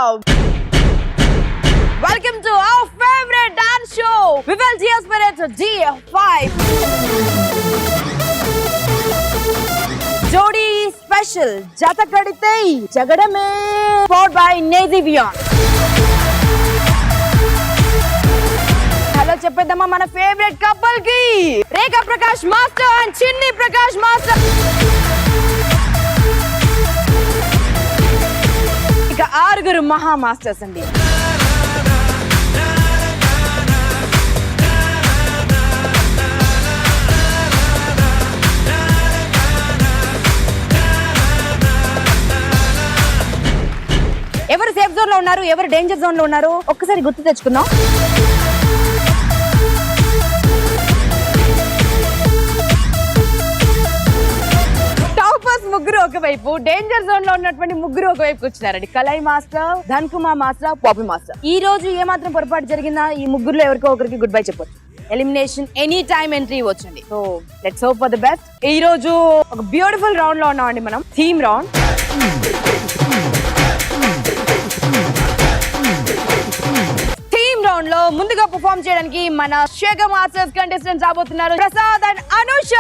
Welcome to our favorite dance show, Vivaldi Aspirator GF5. Jodi special, Jata Kadite, Jagadame, powered by Nazivion. Hello, చెప్పేద్దామా మన favourite couple కి రేఖా Prakash master and చిన్ని Prakash master. ఇక ఆరుగురు మహా masters అండి. ఎవరు సేఫ్ జోన్ లో ఉన్నారు, ఎవరు డేంజర్ జోన్ లో ఉన్నారు ఒక్కసారి గుర్తు తెచ్చుకుందాం. టాపర్స్ ముగ్గురు ఒకవైపు, డేంజర్ జోన్ లో ఉన్నటువంటి ముగ్గురు ఒకవైపు కూర్చున్నారండి. Kalai master, Dhankumar master, Papi master. ఈ రోజు ఏమాత్రం పొరపాటు జరిగినా ఈ ముగ్గురులో ఎవరికో ఒకరికి గుడ్ బై చెప్పొచ్చు. ఎలిమినేషన్ ఎనీ టైమ్ ఎంట్రీ ఇవ్వచ్చండి. So let's hope for the best. ఈ రోజు ఒక బ్యూటిఫుల్ రౌండ్ లో ఉన్నామండి మనం, థీమ్ రౌండ్. రౌండ్ లో ముందుగా పర్ఫార్మ్ చేయడానికి మన శేఖర్ మాస్టర్స్ కంటెస్టెంట్స్ రాబోతున్నారు, ప్రసాద్ అండ్ అనుష.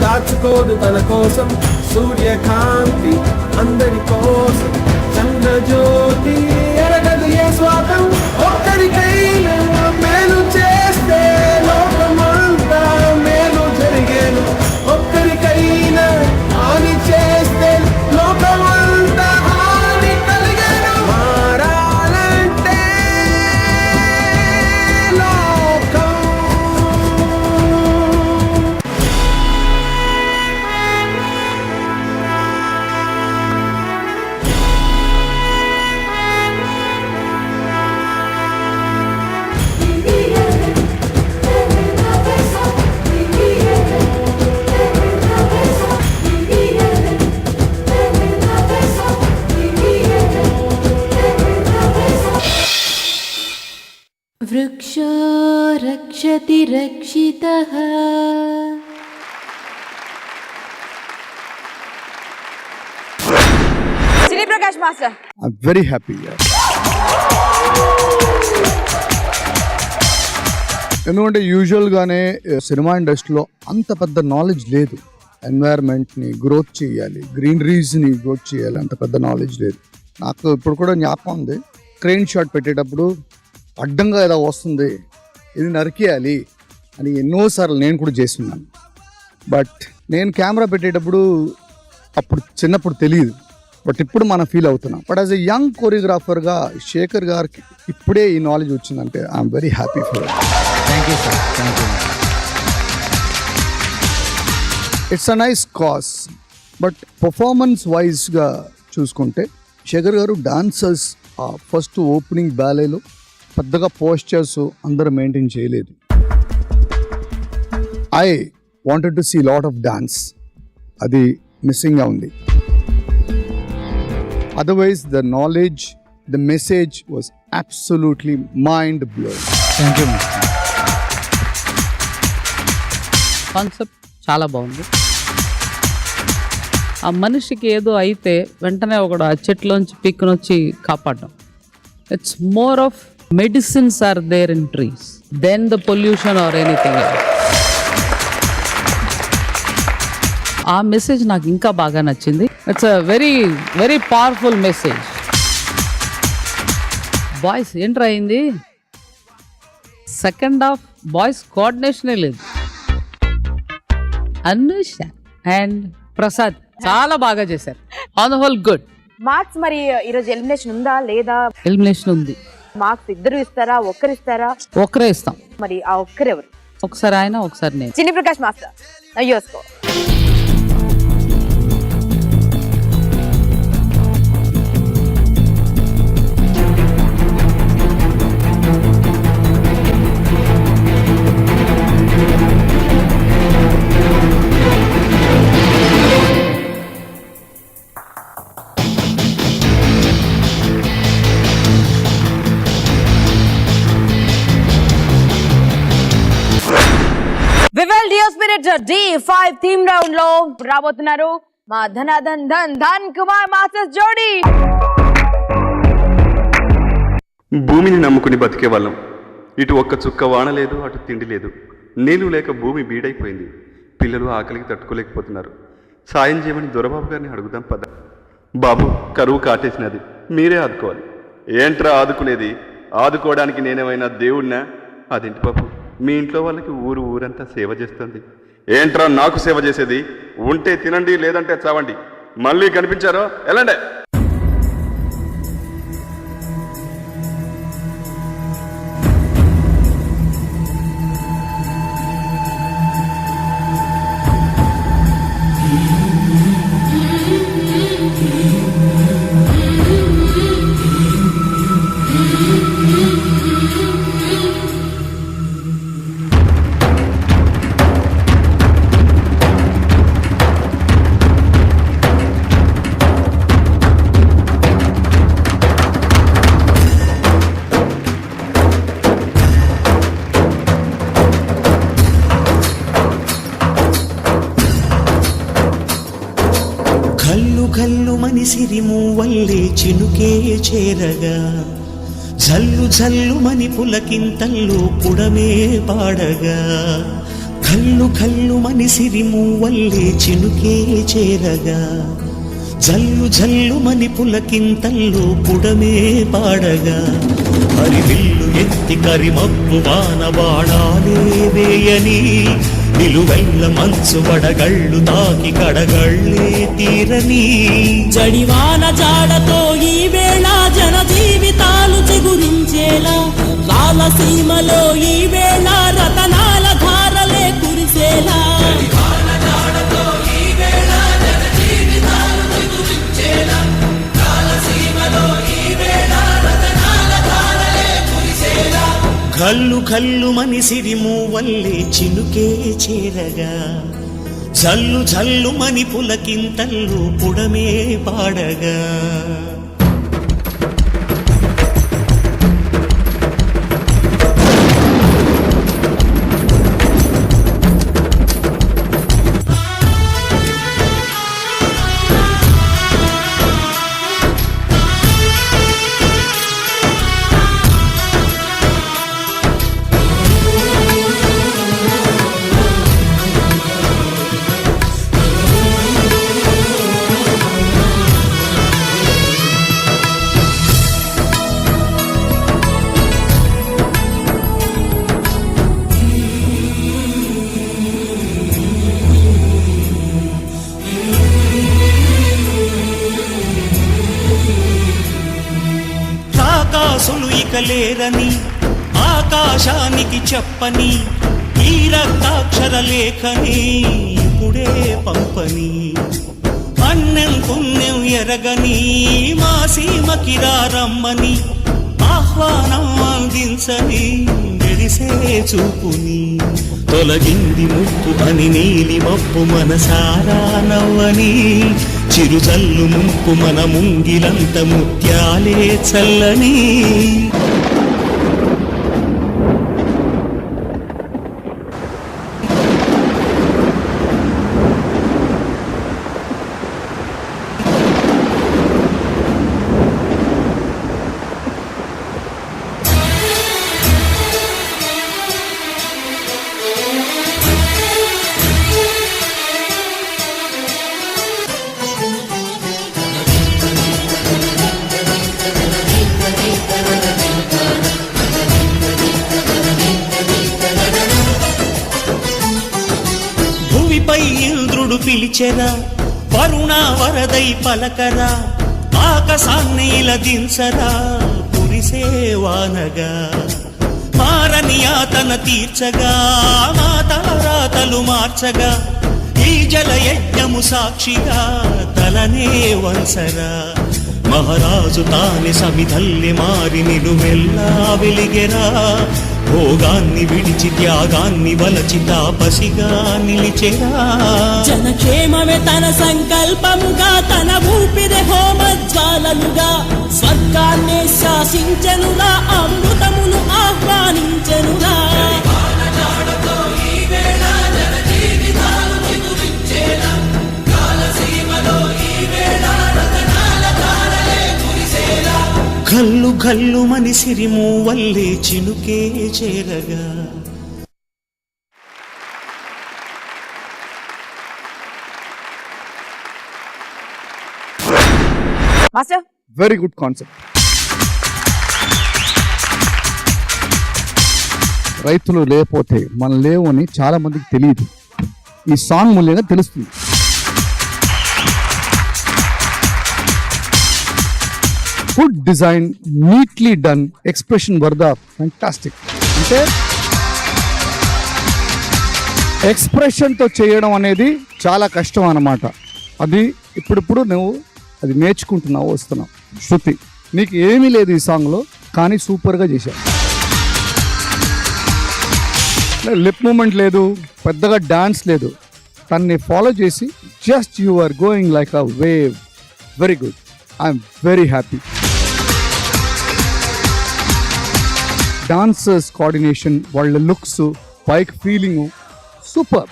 దాచుకోదు తన కోసం సూర్యకాంతి అందరి కోసం చంద్రజ్యోతి ఎరగదు ఏ స్వాతం ఒక్కరికైనా మేలు చేస్తే లోకమంతా మేలు జరిగేను वृक्षो रक्षति रक्षितः। Cine Prakash master. I'm very happy. ఎందుకంటే యూజువల్గానే సినిమా ఇండస్ట్రీలో అంత పెద్ద నాలెడ్జ్ లేదు. ఎన్వైర్న్మెంట్ని గ్రోత్ చేయాలి, గ్రీనరీస్ని గ్రోత్ చేయాలి, అంత పెద్ద నాలెడ్జ్ లేదు. నాకు ఇప్పుడు కూడా జ్ఞాపకం ఉంది, క్రెయిన్ షాట్ పెట్టేటప్పుడు అడ్డంగా ఏదో వస్తుంది, ఇది నరికేయాలి అని ఎన్నోసార్లు నేను కూడా చేస్తున్నాను. బట్ నేను కెమెరా పెట్టేటప్పుడు అప్పుడు చిన్నప్పుడు తెలియదు, బట్ ఇప్పుడు మనం ఫీల్ అవుతున్నాం. బట్ యాజ్ ఎ యంగ్ కొరియోగ్రాఫర్గా శేఖర్ గారికి ఇప్పుడే ఈ నాలెడ్జ్ వచ్చిందంటే I'm very happy for it. Thank you sir, thank you. It's a nice cause. But performance వైజ్గా చూసుకుంటే శేఖర్ గారు డాన్సర్స్ ఫస్ట్ ఓపెనింగ్ బ్యాలేలో పెద్దగా పోస్చర్స్ అందరూ మెయింటైన్ చేయలేదు. I wanted to see lot of dance, అది మిస్సింగ్గా ఉంది. Otherwise, the knowledge, the message was absolutely mind-blowing. Thank you. Concept చాలా బాగుంది. ఆ మనిషికి ఏదో అయితే వెంటనే ఒకడు ఆ చెట్లోంచి పీక్కునొచ్చి కాపాడడం. It's more of medicines are there in trees then the pollution or anything else. ఆ మెసేజ్ నాకు ఇంకా బాగా నచ్చింది. It's a very very powerful message. Boys ఏంట్రా అయింది, సెకండ్ హాఫ్ బాయ్స్ కోఆర్డినేషనే లేదు. అనుష అండ్ ప్రసాద్ చాలా బాగా చేశారు. On the whole good. Marks మరి ఈరోజు ఎలిమినేషన్ ఉందా లేదా? ఎలిమినేషన్ ఉంది. మార్క్స్ ఇద్దరు ఇస్తారా, ఒక్కరు ఇస్తారా? ఒక్కరే ఇస్తాం. మరి ఆ ఒక్కరెవరు? ఒకసారి ఆయన, ఒకసారి నేను. సినీ ప్రకాష్ మాస్టర్ అయ్యోస్కో. వివెల్ డియో స్పిరిట్ D5 థీమ్ రౌండ్ లో రాబోతున్నారు మా ధనాధన్ ధన్ కుమార్ మాస్టర్స్ జోడీ. భూమిని నమ్ముకుని బతికే వాళ్ళం. ఇటు ఒక్క చుక్క వాన లేదు, అటు తిండి లేదు. నీళ్లు లేక భూమి బీడైపోయింది. పిల్లలు ఆకలికి తట్టుకోలేకపోతున్నారు. సాయం చేయమని దొరబాబు గారిని అడుగుదాం పద. బాబు, కరువు కాటేసినది, మీరే ఆదుకోవాలి. ఏంట్రా ఆదుకునేది? ఆదుకోవడానికి నేనేమైనా దేవుడినా? అదేంటి బాబు, మీ ఇంట్లో వాళ్ళకి ఊరంతా సేవ చేస్తుంది. ఏంట్రా నాకు సేవ చేసేది? ఉంటే తినండి, లేదంటే చావండి. మళ్ళీ కనిపించారో ఎలాండే. కల్లు మనిసిరి మూవల్లే చినుకే చేరగా, జల్లు జల్లు మని పులకింతల్లో పుడమే పాడగా. కల్లు మనిసిరి మూవల్లే చినుకే చేరగా, జల్లు జల్లు మని పులకింతల్లో పుడమే పాడగా. హరివిల్లు ఎత్తి కరిమప్పు వాన బాణాలే వేయని, నిలువెల్ల మంచు వడగళ్ళు తాకి కడగళ్ళే తీరని. జడివాన జాడతో ఈ వేళ జన జీవితాలు చిగురించేలా, రాలసీమలో ఈ వేళ రతనాల ధారలే కురిసేలా. కల్లు కల్లు మనిసిరి మూవల్లే చినుకే చేరగా, జల్లు జల్లు మని పులకింతల్లు పుడమే పాడగా. వారసులు ఇక లేరని ఆకాశానికి చెప్పని ఈ రక్తాక్షర లేఖని ఇప్పుడే పంపని అన్నం పుణ్యం ఎరగని మా సీమకిరా రమ్మని ఆహ్వానం అందించని మెరిసే చూపుని తొలగింది ముప్పు అని నీలి మప్పు మనసారా నవ్వని చిరుజల్లు ముంపు మన ముంగిలంత ముత్యాలే చల్లని భూమిపై ఇంద్రుడు పిలిచెరా వరుణ వరదై పలకరా ఆకాశాన్ని దించరా కురిసే వానగా మారని యాతన తీర్చగా మాతారాతలు మార్చగా ఈ జల యజ్ఞము సాక్షిగా తలనే వంసరా మహారాజు తానే సమిధల్లి మారి నిలువెల్లా వెలిగెరా భోగాన్ని విడిచి త్యాగాన్ని వలచి తాపసిగా నిలిచెరా జనక్షేమమే తన సంకల్పముగా తన ఊపిరి హోమజ్వాలలుగా స్వర్గాన్నే శాసించెనురా అమృతమును ఆహ్వానించెనురా గల్లు గల్లు మని సిరిమూ వల్లే చినుకే చేరగా మాస్టర్ వెరీ గుడ్ కాన్సెప్ట్. రైతులు లేకపోతే మనం లేవు అని చాలా మందికి తెలియదు. ఈ సాంగ్ మూల్యంగా తెలుస్తుంది. Food design neatly done, expression వరద ఫ్యాంటాస్టిక్. అంటే ఎక్స్ప్రెషన్తో చేయడం అనేది చాలా కష్టం అన్నమాట. అది ఇప్పుడిప్పుడు నువ్వు అది నేర్చుకుంటున్నావు, వస్తున్నావు. శృతి, నీకు ఏమీ లేదు ఈ సాంగ్లో, కానీ సూపర్గా చేశావు. లిప్ మూమెంట్ లేదు, పెద్దగా డాన్స్ లేదు, తన్ని ఫాలో చేసి just you are going like a wave. Very good, I'm very happy. Dancers coordination, వాళ్ళ looks, bike feeling super.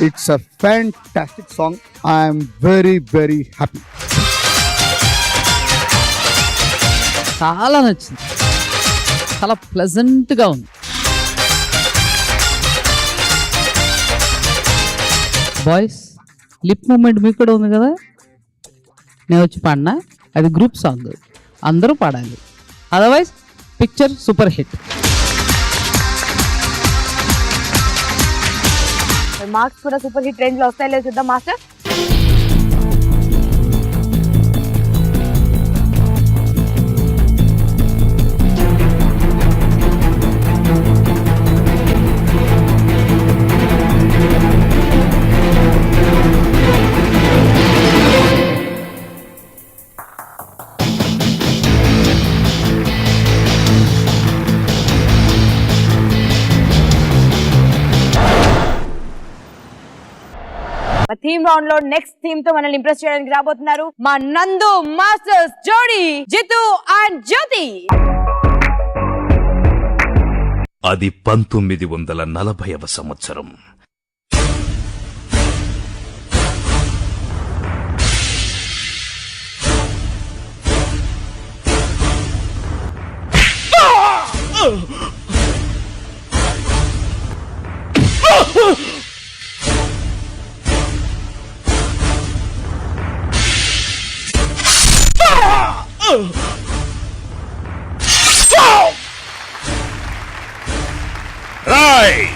It's a fantastic song. I'm very very happy. చాలా నచ్చింది, చాలా ప్లెజెంట్గా ఉంది. బాయ్స్, లిప్ మూమెంట్ మీకు కూడా ఉంది కదా, నేను వచ్చి పాడినా. అది గ్రూప్ సాంగ్, అందరూ పాడాలి. Otherwise picture super hit. Marks కూడా సూపర్ హిట్ రేంజ్ లో వస్తాయి లేదు చూద్దాం మాస్టర్. థీమ్ రౌండ్ లో నెక్స్ట్ థీమ్ తో మనల్ని ఇంప్రెస్ చేయడానికి రాబోతున్నారు మా నందు మాస్టర్స్ జోడీ జితు అండ్ జ్యోతి. అది 1940వ సంవత్సరం. Right!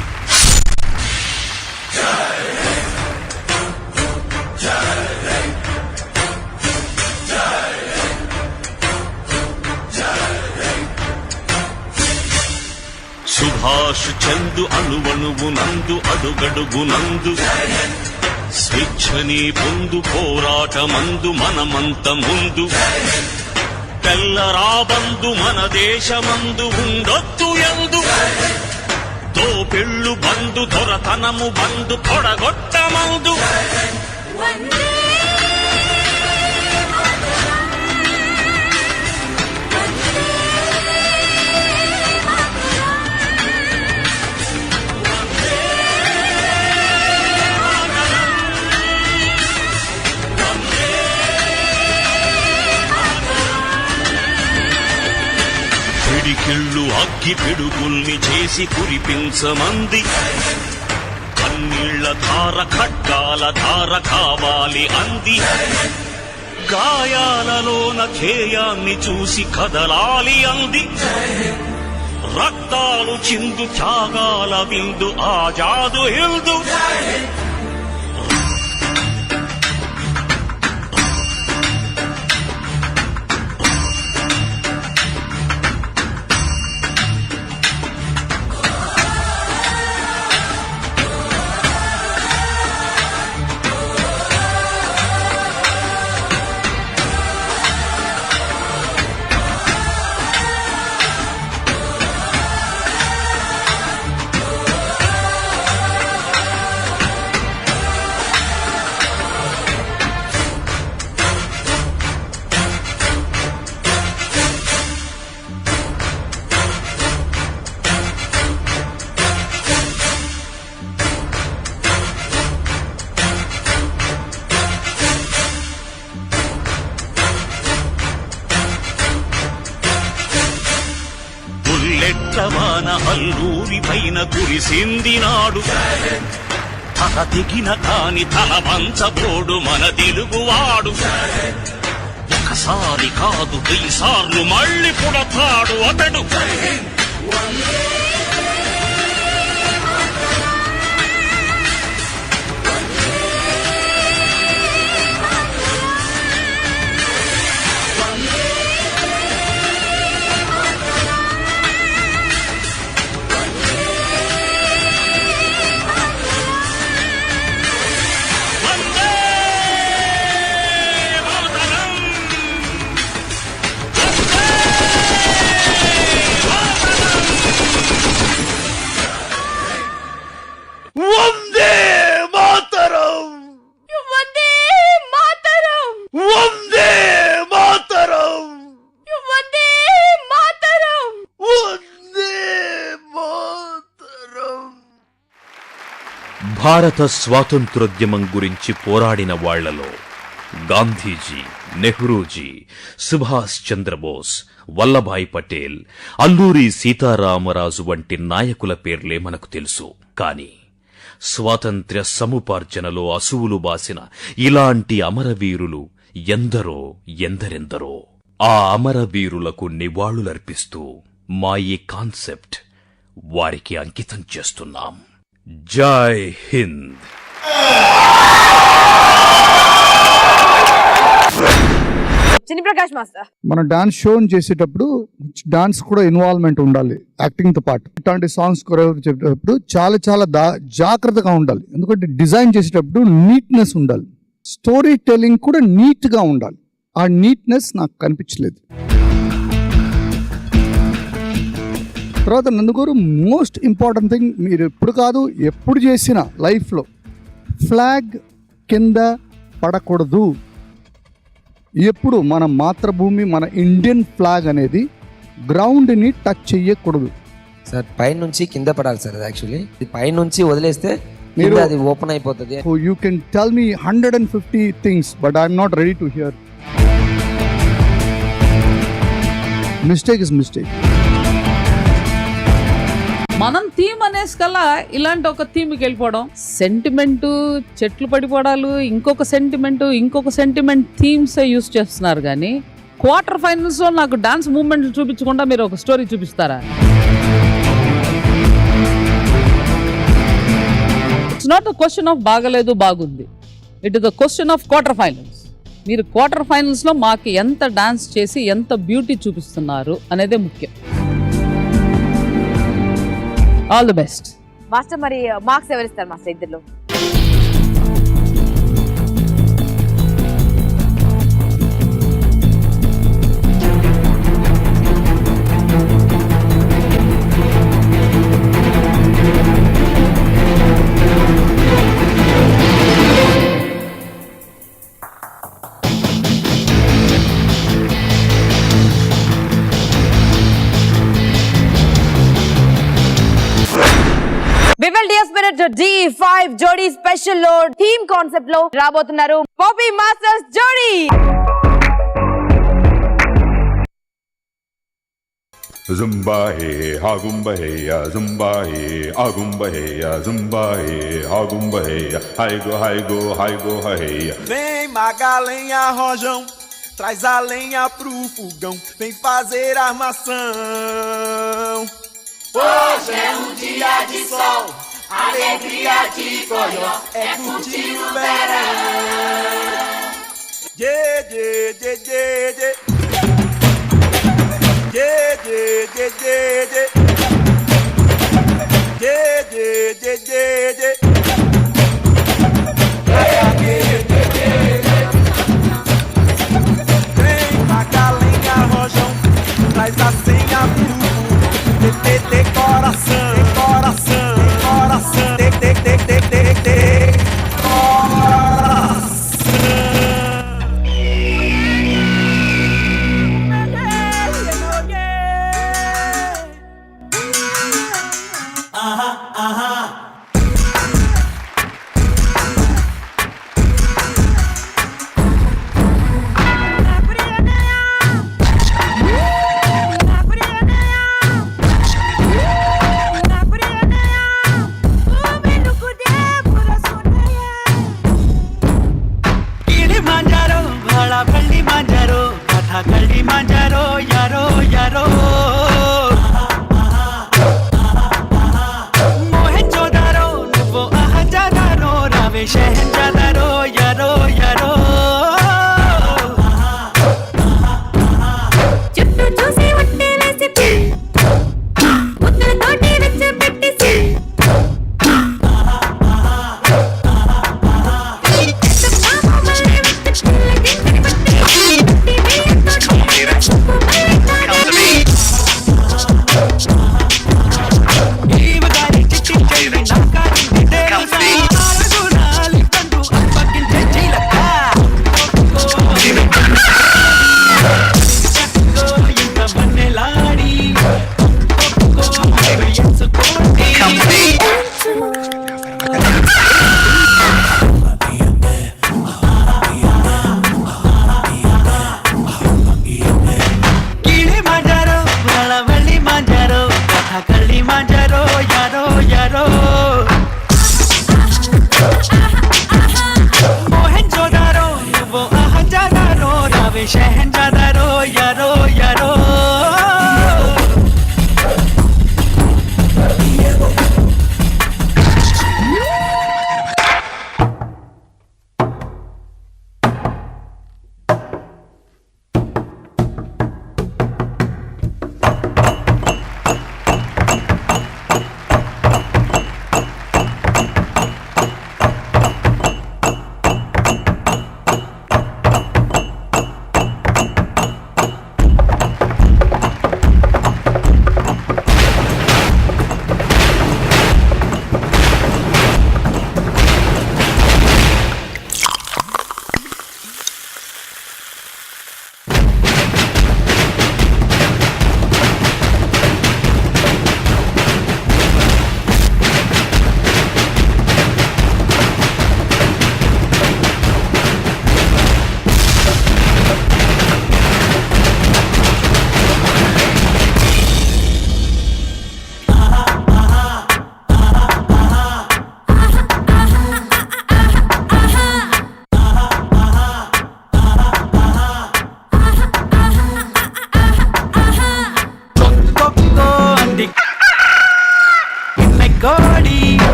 ప్రకాశ్ చందు అణువణువు నందు అడుగడుగు నందు స్వేచ్ఛని పొందు పోరాటమందు మనమంత ముందు తెల్లరాబందు మన దేశమందు ఉండొద్దు ఎందు దోపెళ్ళు బందు దొరతనము బందు పొడగొట్టమందు పిడికిళ్ళు అగ్గి పిడుగుల్ని చేసి కురిపించమంది కన్నీళ్ల ధార ఖడ్గాల ధార కావాలి అంది గాయాలలోన ఖేయాన్ని చూసి కదలాలి అంది రక్తాలు చిందు త్యాగాల విందు ఆజాదు హిందు బుల్లెట్లవాన హల్లూరి పైన కురిసింది నాడు తల దిగిన కాని తల వంచబోడు మన తెలుగువాడు ఒకసారి కాదు 10 సార్లు మళ్ళీ పుడతాడు అతడు వందే మాతరం వందే మాతరం వందే మాతరం వందే మాతరం వందే మాతరం. భారత స్వాతంత్రోద్యమం గురించి పోరాడిన వాళ్లలో గాంధీజీ, నెహ్రూజీ, సుభాష్ చంద్రబోస్, వల్లభాయ్ పటేల్, అల్లూరి సీతారామరాజు వంటి నాయకుల పేర్లే మనకు తెలుసు. కాని స్వాతంత్ర్య సముపార్జనలో అసువులు బాసిన ఇలాంటి అమరవీరులు ఎందరో ఎందరెందరో. ఆ అమరవీరులకు నివాళులర్పిస్తూ మా ఈ కాన్సెప్ట్ వారికి అంకితం చేస్తున్నాం. జై హింద్. చిన్ని ప్రకాష్ మాస్టర్, మనం డాన్స్ షో చేసేటప్పుడు డాన్స్ కూడా ఇన్వాల్వ్మెంట్ ఉండాలి యాక్టింగ్ తో పాటు. ఇట్లాంటి సాంగ్స్ చేసేటప్పుడు చాలా చాలా జాగ్రత్తగా ఉండాలి. ఎందుకంటే డిజైన్ చేసేటప్పుడు నీట్నెస్ ఉండాలి, స్టోరీ టెల్లింగ్ కూడా నీట్ గా ఉండాలి. ఆ నీట్నెస్ నాకు కనిపించలేదు. తర్వాత నందుగారు మోస్ట్ ఇంపార్టెంట్ థింగ్, మీరు ఎప్పుడు కాదు ఎప్పుడు చేసిన లైఫ్లో ఫ్లాగ్ కింద పడకూడదు. ఎప్పుడు మన మాతృభూమి, మన ఇండియన్ ఫ్లాగ్ అనేది గ్రౌండ్ని టచ్ చెయ్యకూడదు సార్. పైనుంచి కింద పడాలి సార్. యాక్చువల్లీ పైనుంచి వదిలేస్తే మీరు అది ఓపెన్ అయిపోతుంది. You can tell me 150 things but I'm not ready to hear. Mistake is mistake. మనం థీమ్ అనేసుకల్లా ఇలాంటి ఒక థీమ్కి వెళ్ళిపోవడం, సెంటిమెంటు, చెట్లు పడిపోవడాలు, ఇంకొక సెంటిమెంట్ థీమ్స్ యూస్ చేస్తున్నారు. కానీ క్వార్టర్ ఫైనల్స్ లో నాకు డాన్స్ మూవ్మెంట్లు చూపించకుండా మీరు ఒక స్టోరీ చూపిస్తారా? It's not the question of బాగలేదు బాగుంది, it is the question of quarter finals. మీరు క్వార్టర్ ఫైనల్స్ లో మాకు ఎంత డాన్స్ చేసి ఎంత బ్యూటీ చూపిస్తున్నారు అనేదే ముఖ్యం. All the best. మాస్టర్ మరి మార్క్స్ ఎవరిస్తారు మాస్టర్ ఇద్దరు? వివల్ డిఎస్పిరిట్ D5 జోడీ స్పెషల్ లో థీమ్ కాన్సెప్ట్ లో రాబోతున్నారు పాపీ మాస్టర్స్ జోడీ. Zumba hey hagumba hey ya zumba hey agumba hey ya zumba hey hagumba hey ya hi go hey ya. Vem magalenha rojão, traz a lenha pro fogão, vem fazer armação. Hoje é dia de sol, alegria de coió, é curtir o verão. Yeah, yeah, yeah, yeah, yeah. Yeah, yeah, yeah, yeah, yeah. Yeah, yeah, yeah, yeah, yeah. Vem magalenha rojão, traz a senha pro decoração, decoração, decoração,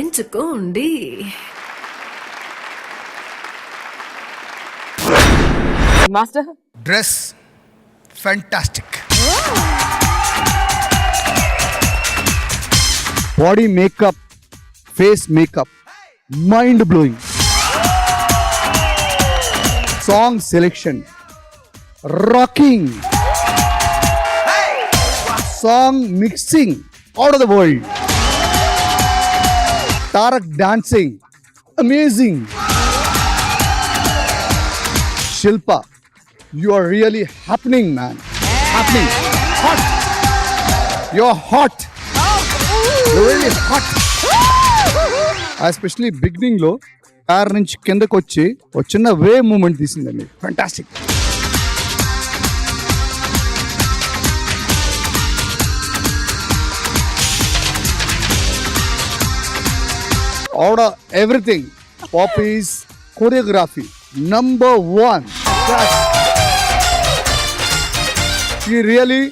ఎంచుకోండి. Master dress fantastic, body makeup, face makeup mind blowing, song selection rocking, song mixing out of the world, Tarak dancing amazing, Shilpa you are really happening man, happening, hot, you're hot, you're really hot. Especially beginning లో car నుంచి కిందకు వచ్చి ఒక చిన్న wave movement తీసిందండి, fantastic. Out of everything, Poppy's choreography number one. She really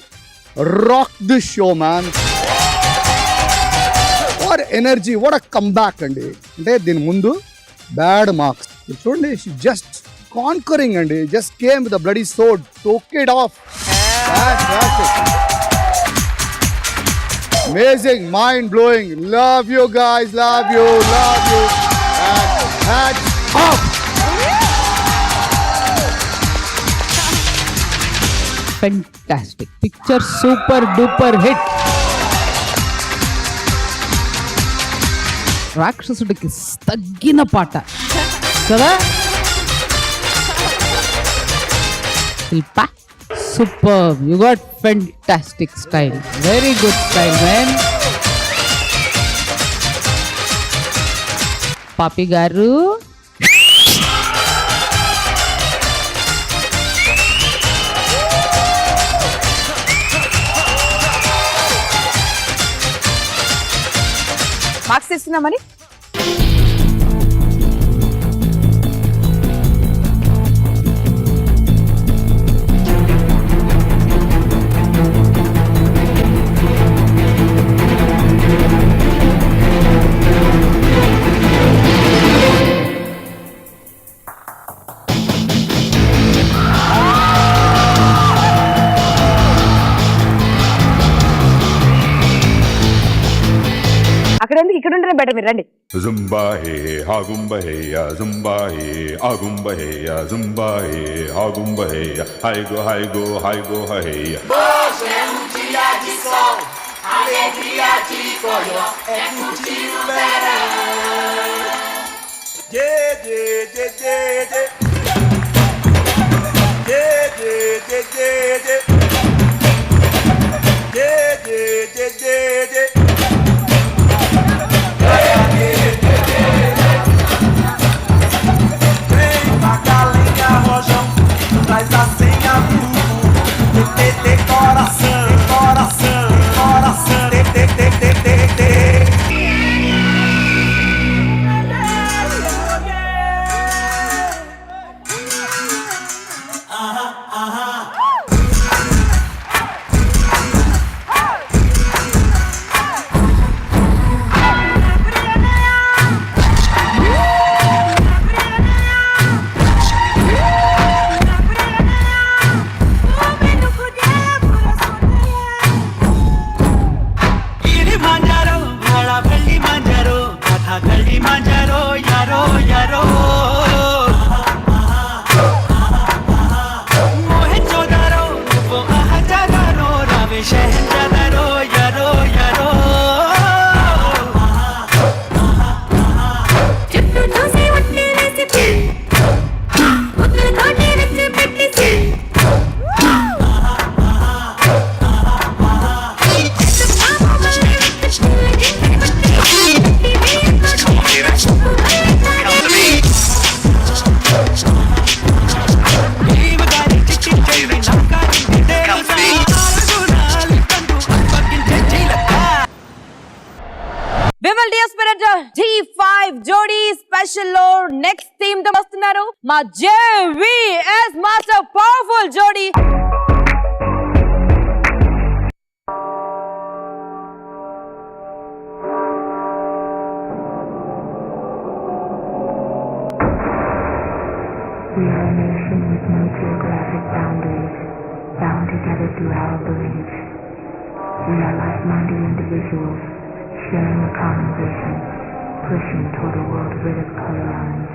rocked this show, man. What energy, what a comeback అండి. అంటే దీని ముందు బ్యాడ్ మార్క్స్ చూడండి, she just conquering అండి, just came with a bloody sword, took it off. Fantastic. Amazing, mind blowing. Love you guys, love you. And hats off. Fantastic. Picture super duper hit. రాక్షసుడికి తగ్గిన పాట కదా. Shilpa super, you got fantastic style, very good style man. Papi గారు marks ఇస్తున్నామని అక్కడ ఎందుకు ఇక్కడ ఉంటేనే బెటర్, మీరు రండి. Zumba hey, hagumba hey, ya zumba hey, agumba hey, ya zumba hey, hagumba hey, hi go, hey. Hoje é dia de sol, alegria de Coió, é curtir o verão. Yeah, yeah, yeah, yeah, yeah. Yeah, yeah, yeah, yeah, yeah. Yeah, yeah, yeah, yeah, yeah. Traz a senha do coração, G5 జోడీ special లో next theme తో వస్తున్నారు మా JVS master powerful జోడీ. We are a nation with no geography. geographic boundaries, bound together through our beliefs. We are like-minded individuals, sharing a common vision, pushing toward a world rid of color lines.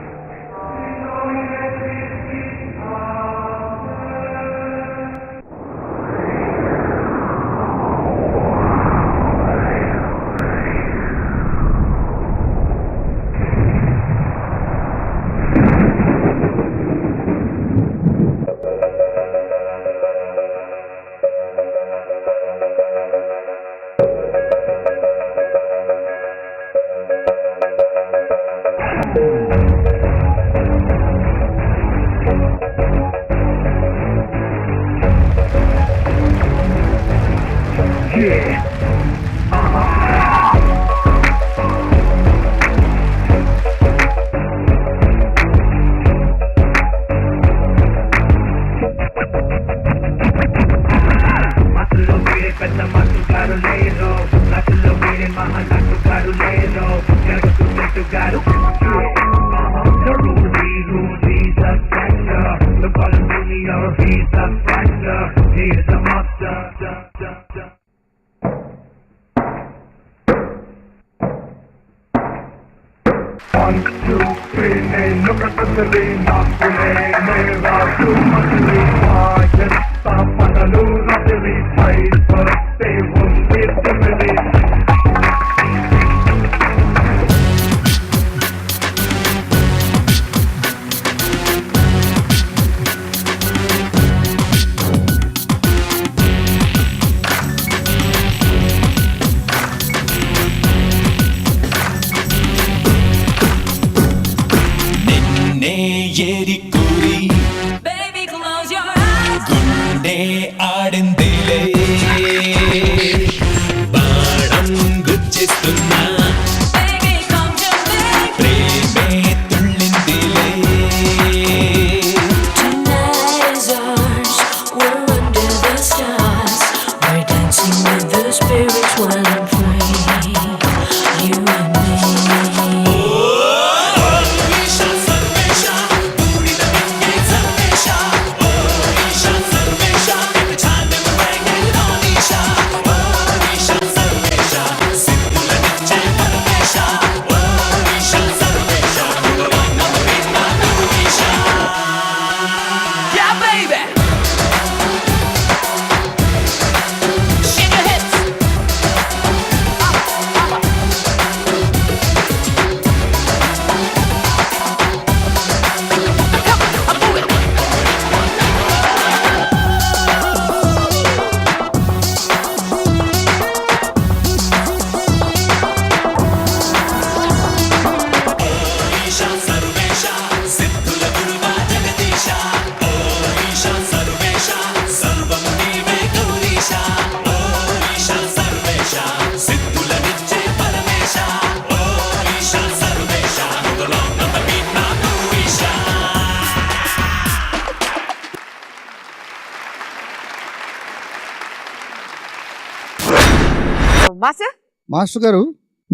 Master master గారు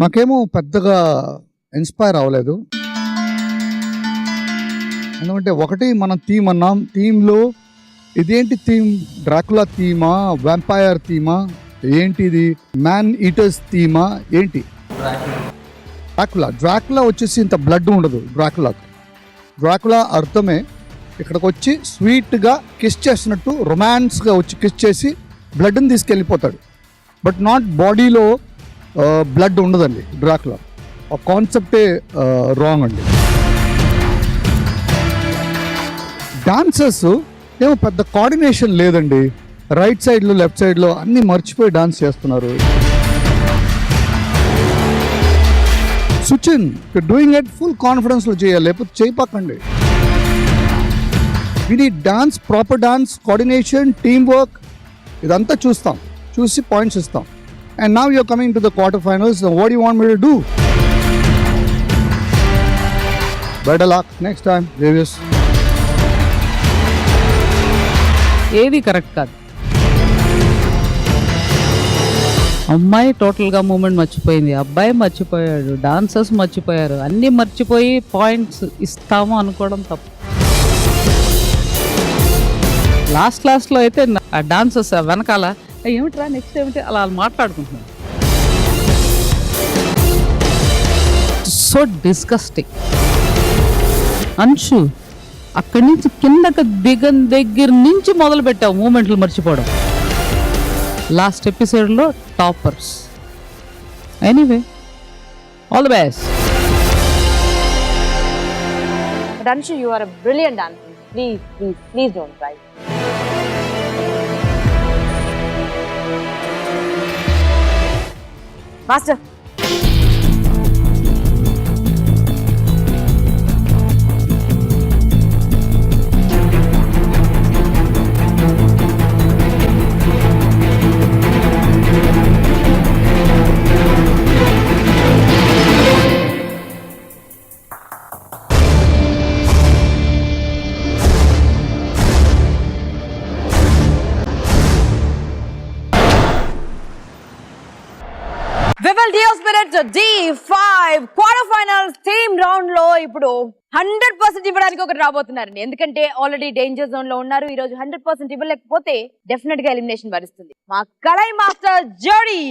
మాకేమో పెద్దగా inspire అవ్వలేదు. ఎందుకంటే ఒకటి మనం theme అన్నాం, థీమ్లో ఇదేంటి theme? Dracula థీమా, vampire థీమా, ఏంటిది మ్యాన్ ఈటర్స్ థీమా ఏంటి? డ్రాకులా వచ్చేసి ఇంత బ్లడ్ ఉండదు. డ్రాకులా అర్థమే ఇక్కడికి వచ్చి స్వీట్గా కిస్ చేసినట్టు రొమాన్స్గా వచ్చి కిస్ చేసి బ్లడ్ని తీసుకెళ్ళిపోతాడు. బట్ నాట్ బాడీలో బ్లడ్ ఉండదండి డ్రాకులా. ఆ కాన్సెప్టే రాంగ్ అండి. డాన్సర్స్ ఏమో పెద్ద కోఆర్డినేషన్ లేదండి. రైట్ సైడ్లో లెఫ్ట్ సైడ్లో అన్నీ మర్చిపోయి డాన్స్ చేస్తున్నారు. సుచిన్ డూయింగ్ ఎట్ ఫుల్ కాన్ఫిడెన్స్లో చేయాలి, లేకపోతే చేయపక్కండి. We need dance, proper dance, coordination, team work, ఇదంతా చూస్తాం, చూసి పాయింట్స్ ఇస్తాం. And now you're coming to the quarter finals. What you want me to do? Better luck next time. జేవియస్ ఏది కరెక్ట్ కాదు. అమ్మాయి టోటల్గా మూమెంట్ మర్చిపోయింది, అబ్బాయి మర్చిపోయాడు, డాన్సర్స్ మర్చిపోయారు, అన్నీ మర్చిపోయి పాయింట్స్ ఇస్తాము అనుకోవడం తప్పు. లాస్ట్లో అయితే ఆ డాన్సర్స్ వెనకాల ఏమిట్రా నెక్స్ట్ ఏమిటి అలా మాట్లాడుకుంటున్నాను. So disgusting. అంశు అక్కడి నుంచి కిందకి దిగన్ దగ్గర నుంచి మొదలు పెట్టావు మూమెంట్లు మర్చిపోవడం. లాస్ట్ ఎపిసోడ్లో toppers. Anyway all the best. Anshu, you are a brilliant dancer. Please don't cry. Master. D5 quarter finals theme round లో ఇప్పుడు 100% ఇవ్వడానికి ఒకటి రాబోతున్నారండి. ఎందుకంటే ఆల్రెడీ డేంజర్ జోన్ లో ఉన్నారు. ఈ రోజు 100% ఇవ్వలేకపోతే డెఫినెట్ గా ఎలిమినేషన్ భరిస్తుంది మా కలై మాస్టర్ జోడీ.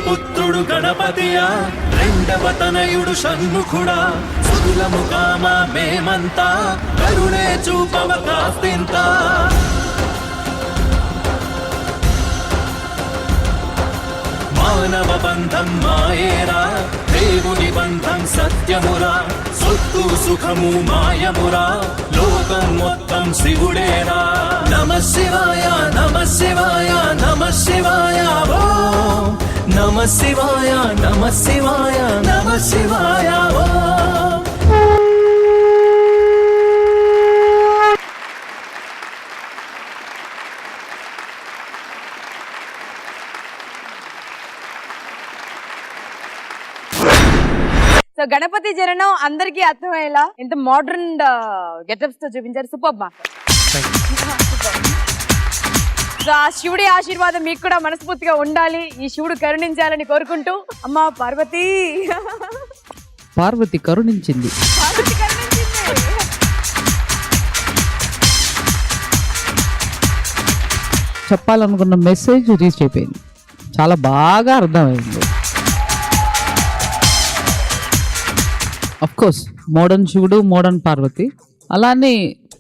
పుత్రుడు గణపతియా రెండవ తనయుడు షణ్ముఖుడా సుదులము కామ మేమంతా కరుణే చూపవ కాస్తింత మానవ బంధం మాయేరా దేవుని బంధం సత్యమురా సొత్తు సుఖము మాయమురా లోకం మొత్తం శివుడేరా నమః శివాయ నమః శివాయ నమః శివాయ ఓం నమః శివాయ నమః శివాయ నమః శివాయ ఓం. సో గణపతి జననం అందరికీ అర్థమయ్యేలా ఇంత మోడర్న్ గెటప్స్ తో చూపించారు. Super master. సో ఆ శివుడి ఆశీర్వాదం మీకు కూడా మనస్ఫూర్తిగా ఉండాలి, ఈ శివుడు కరుణించాలని కోరుకుంటూ అమ్మా పార్వతి పార్వతి కరుణించింది. పార్వతి కరుణించింది. చెప్పాలనుకున్న మెసేజ్ రీచ్ అయిపోయింది, చాలా బాగా అర్థమైంది. కోర్స్ మోడర్న్ శివుడు మోడర్న్ పార్వతి అలానే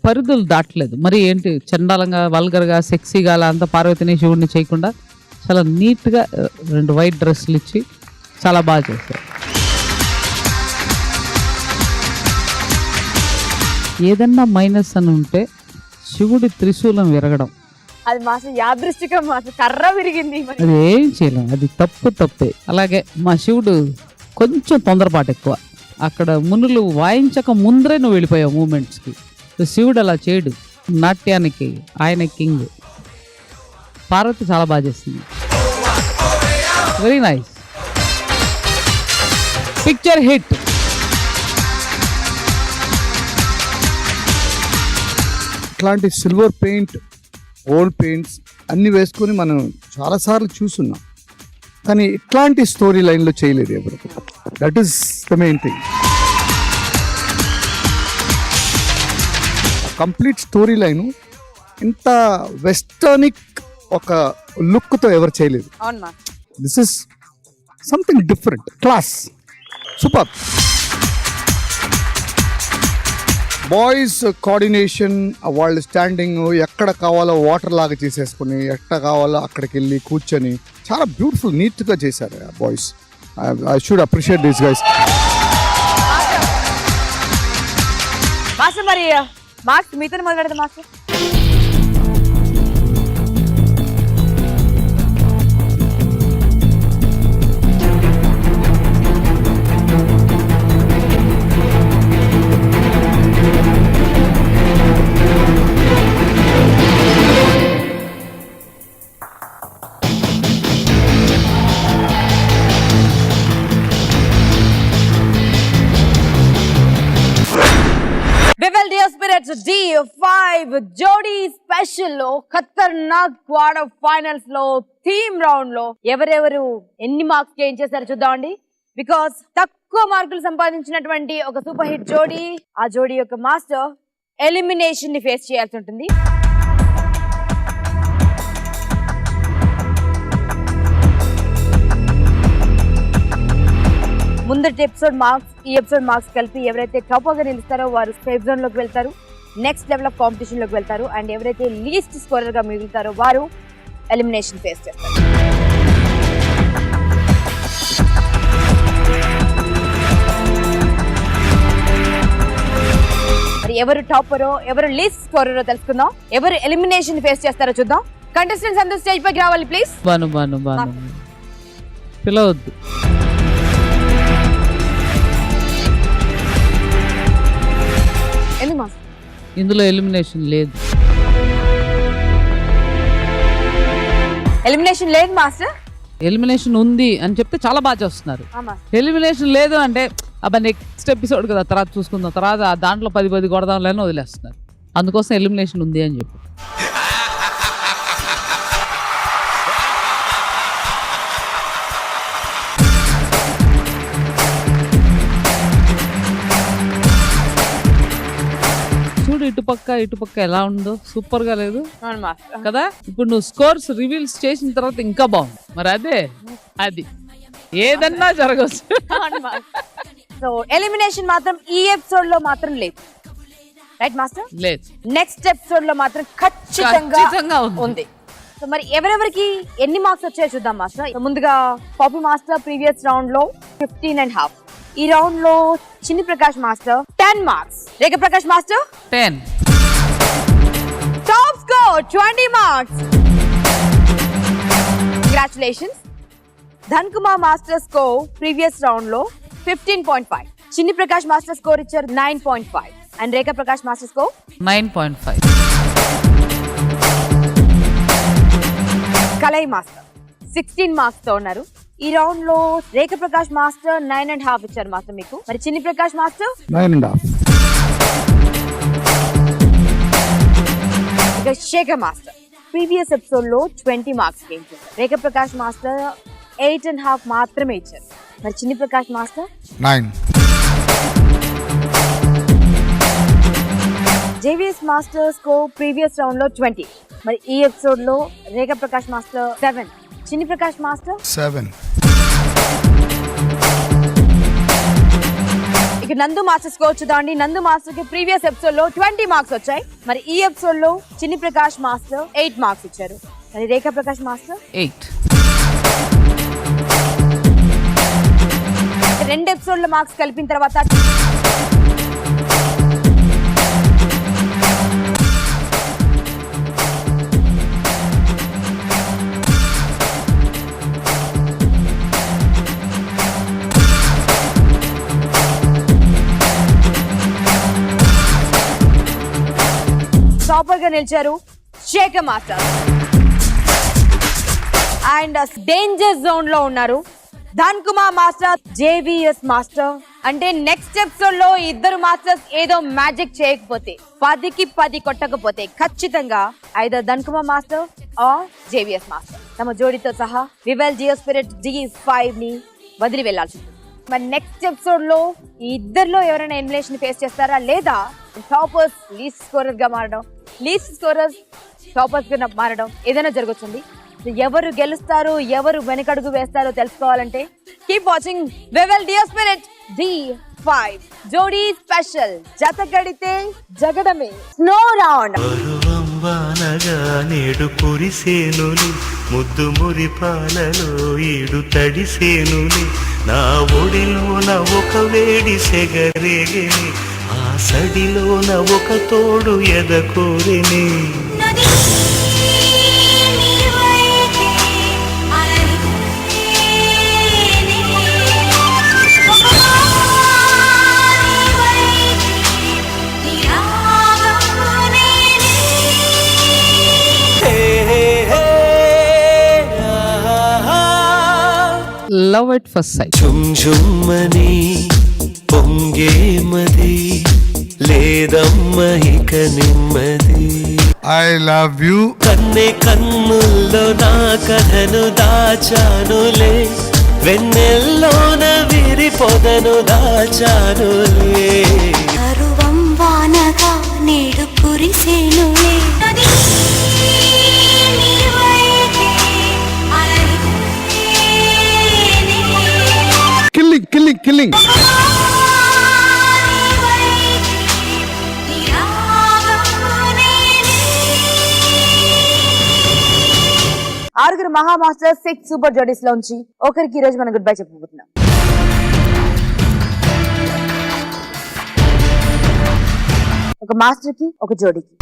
పరిధులు దాటలేదు. మరి ఏంటి చండాలంగా వల్గర్గా సెక్సీగా అలా అంతా పార్వతిని శివుడిని చేయకుండా చాలా నీట్గా 2 వైట్ డ్రెస్సులు ఇచ్చి చాలా బాగా చేశారు. ఏదన్నా మైనస్ అని ఉంటే శివుడి త్రిశూలం విరగడం, అది మాసం యాదృష్టికం, మాసం కర్ర విరిగింది. అది ఏం చేయలేం, అది తప్పే. అలాగే మా శివుడు కొంచెం తొందరపాటు ఎక్కువ. అక్కడ మునులు వాయించక ముందరే నువ్వు వెళ్ళిపోయావు మూమెంట్స్కి. శివుడు అలా చేయడు, నాట్యానికి ఆయన కింగ్. పార్వతి చాలా బాగా చేస్తుంది, వెరీ నైస్, పిక్చర్ హిట్. ఇట్లాంటి సిల్వర్ పెయింట్, ఓల్డ్ పెయింట్స్ అన్నీ వేసుకొని మనం చాలాసార్లు చూస్తున్నాం, కానీ ఇట్లాంటి స్టోరీ లైన్లో చేయలేదు ఎవరు. That is the main thing. Complete story line ఇంత వెస్టర్నిక్ ఒక లుక్తో ఎవరు చేయలేదు. అవును మా this is something different, class, super. Boys coordination, వాళ్ళ స్టాండింగ్ ఎక్కడ కావాలో వాటర్ లాగా చేసేసుకుని ఎక్కడ కావాలో అక్కడికి వెళ్ళి కూర్చొని చాలా బ్యూటిఫుల్ నీట్గా చేశారు boys. I should appreciate this guys. Master మరి మార్క్స్ మీతో మొదలెడదాం మాస్టర్. D5 జోడీ స్పెషల్ లో ఖతర్నాక్ క్వార్టర్ ఫైనల్స్ లో థీమ్ రౌండ్ లో ఎవరెవరు ఎన్ని మార్క్స్ గెయిన్ చేశారో చూద్దామండి. బికాస్ తక్కువ మార్కులు సంపాదించినటువంటి ఒక సూపర్ హిట్ జోడీ, ఆ జోడీ యొక్క మాస్టర్ ఎలిమినేషన్ ని ఫేస్ చేయాల్సి ఉంటుంది. ముందటి ఎపిసోడ్ మార్క్స్, ఈ ఎపిసోడ్ మార్క్స్ కలిపి ఎవరైతే టాపర్ గా నిలుస్తారో వారు సేఫ్ జోన్ లోకి వెళ్తారు, నెక్స్ట్ లెవెల్ ఆఫ్ కాంపిటీషన్ లోకి వెళ్తారు. అండ్ ఎవరైతే లీస్ట్ స్కోరర్ గా మిగులుతారో వారు ఎలిమినేషన్ ఫేస్ చేస్తారు. మరి ఎవరు టాపరో ఎవరు లీస్ట్ స్కోరరో తెలుసుకుందాం, ఎవరు ఎలిమినేషన్ ఫేస్ చేస్తారో చూద్దాం. కంటెస్టెంట్స్ అందరూ స్టేజ్ పైకి రావాలి ప్లీజ్. బాను పిలవద్దు. ఎందుకు మాస్టర్? ఇందులో ఎలిమినేషన్ లేదు. ఎలిమినేషన్ లేదు మాస్టర్. ఎలిమినేషన్ ఉంది అని చెప్తే చాలా బాగా చేస్తున్నారు. ఎలిమినేషన్ లేదు అంటే అబ్బా నెక్స్ట్ ఎపిసోడ్ కదా తర్వాత చూసుకుందాం, తర్వాత దాంట్లో 10 కొడదాంలేని వదిలేస్తున్నారు. అందుకోసం ఎలిమినేషన్ ఉంది అని చెప్పి. ఇటుపక్క ఎలా ఉందో సూపర్ గా లేదు కదా. ఇప్పుడు నువ్వు స్కోర్స్ రివీల్స్ చేసిన తర్వాత ఇంకా బాగుంది. మరి అది ఏదన్నా జరగచ్చు. సో ఎలిమినేషన్ మాత్రం ఈ ఎపిసోడ్ లో మాత్రం లేదు, రైట్ మాస్టర్? లేదు. నెక్స్ట్ ఎపిసోడ్ లో మాత్రం ఖచ్చితంగా ఉంది. సో మరి ఎవరెవరికి ఎన్ని మార్క్స్ వచ్చాయో చూద్దాం మాస్టర్. ముందుగా పాపీ మాస్టర్ ప్రీవియస్ రౌండ్ లో 15.5, ఈ రౌండ్ లో Chinni Prakash master 10 marks, Rekha Prakash master 10, top score 20 marks. Congratulations. ధన్కుమా మాస్టర్ స్కోర్ ప్రీవియస్ రౌండ్ లో 15.5, చిన్ని ప్రకాష్ మాస్టర్ స్కోర్ ఇచ్చారు 9.5 and Rekha Prakash master score 9.5. Kalai master 16 marks తో ఉన్నారు. ఈ రౌండ్ లో రేఖ ప్రకాష్ మాస్టర్ 9.5 ఇచ్చారు మాస్టర్ మీకు. మరి చిన్ని ప్రకాష్ మాస్టర్ 9.5. ఇక శేఖర్ మాస్టర్ ప్రీవియస్ ఎపిసోడ్ లో 20 మార్క్స్ గెయిన్ చేశారు. రేఖ ప్రకాష్ మాస్టర్ 8.5 మాత్రమే ఇచ్చారు. మరి చిన్ని Prakash master 9. JVS master score previous round లో 20. మరి ఈ ఎపిసోడ్ లో రేఖ ప్రకాష్ మాస్టర్ 7, చిన్ని ప్రకాష్ మాస్టర్ 7. ఇక నందు మాస్టర్ స్కోర్ చూద్దామండి. నందు మాస్టర్ కి ప్రీవియస్ ఎపిసోడ్ లో 20 మార్క్స్ వచ్చాయి. మరి ఈ ఎపిసోడ్ లో చిన్ని ప్రకాష్ మాస్టర్ 8 మార్క్స్ ఇచ్చారు. మరి రేఖ ప్రకాష్ మాస్టర్ 8. 2 ఎపిసోడ్ల మార్క్స్ కలిపిన తర్వాత టాపర్ గా నిలిచారు Shekhar master. And danger zone లో ఉన్నారు Dhan Kumar master, JVS master. అంటే నెక్స్ట్ ఎపిసోడ్ లో ఇద్దరు మాస్టర్స్ ఏదో మ్యాజిక్ చేయకపోతే, 10కి 10 కొట్టకపోతే ఖచ్చితంగా either Dhan Kumar master or JVS master తమ జోడితో సహా వివెల్ జియో స్పిరిట్ G5 ని వదిలి వెళ్లాల్సి ఉంటుంది. మరి నెక్స్ట్ ఎపిసోడ్ లో ఈ ఇద్దరిలో ఎవరైనా ఎలిమినేషన్ ఫేస్ చేస్తారా, లేదా టాపర్స్ లీస్ట్ స్కోరర్ గా మారడం, లీస్ట్ స్కోరర్స్ టాపర్స్ గా మారడం, ఏదైనా జరగొచ్చండి. ఎవరు గెలుస్తారు, ఎవరు వెనకడుగు వేస్తారో తెలుసుకోవాలంటే keep watching Vivel Jio spirit G5 జోడీ స్పెషల్. జత గడితే జగడమే స్నో రౌండ్. వానగా నేడు కురిసేనులి ముద్దు మురిపాలలో ఈడు తడిసేనులి నా ఒడిలోన ఒక వేడి సెగరేగిని ఆ సడిలోన ఒక తోడు ఎదకోరిని లవ్ ఎట్ ఫస్ట్ సైట్. చుంచుమ్మని పొంగే మది లేదమ్మ ఇక నెమ్మది. I love you. కన్నే కన్నుల్లో నా కథను దాచానులే వెన్నెల్లోన విరి పొదను దాచానులే అరువం వానగా నేడు కురిసేనులే Killing. ఆరుగురు మహా మాస్టర్స్ 6 సూపర్ జోడీస్ లోంచి ఒకరికి ఈ రోజు మనం గుడ్ బై చెప్పబోతున్నాం. ఒక మాస్టర్ కి, ఒక జోడీకి.